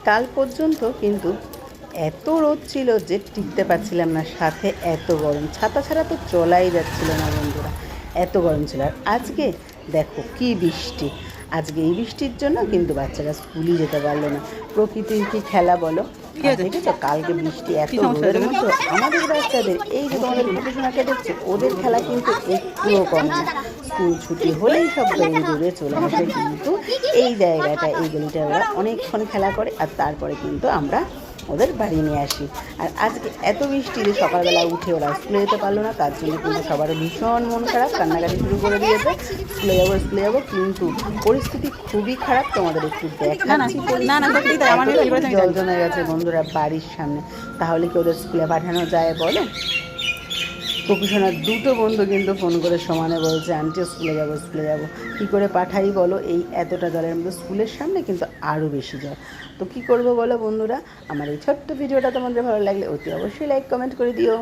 কাল পর্যন্ত কিন্তু এত রোদ ছিল যে টিকতে পারছিলাম না, সাথে এত গরম, ছাতা ছাড়া তো চলাই যাচ্ছিল না বন্ধুরা, এত গরম ছিল। আর আজকে দেখো কি বৃষ্টি, আজকে এই বৃষ্টির জন্য কিন্তু বাচ্চারা স্কুলই যেতে পারলো না। প্রকৃতির কি খেলা বলো। আর দেখেছো কালকে বৃষ্টি এত রোদের মধ্যে আমাদের বাচ্চাদের, এই যে তোমাদের পুকুরসোনাকে দেখছো, ওদের খেলা কিন্তু একটুও কমে না। স্কুল ছুটি হলেই সব দৌড়ে দৌড়ে চলে আসে কিন্তু এই জায়গাটা, এই গলিটা ওরা অনেকক্ষণ খেলা করে, আর তারপরে কিন্তু আমরা ওদের বাড়ি নিয়ে আসি। আর আজকে এত বৃষ্টি যে সকালবেলা উঠে ওরা স্কুলে যেতে পারলো না, তার জন্য কিন্তু সবার ভীষণ মন খারাপ, কান্নাকাটি শুরু করে দিয়েছে। স্কুলে যাবো কিন্তু পরিস্থিতি খুবই খারাপ। তোমাদের একটু দেখাচ্ছি, জল জমে গেছে বন্ধুরা বাড়ির সামনে। তাহলে কি ওদের স্কুলে পাঠানো যায় বলো? প্রকৃষণার দুটো বন্ধু কিন্তু ফোন করে সমানে বলছে, আন্টি স্কুলে যাবো, কী করে পাঠাই বলো? এই এতটা জলের মধ্যে স্কুলের সামনে কিন্তু আরও বেশি জল। তো কী করবো বলো বন্ধুরা? আমার এই ছোট্ট ভিডিওটা তোমাদের ভালো লাগলে অতি অবশ্যই লাইক কমেন্ট করে দিও।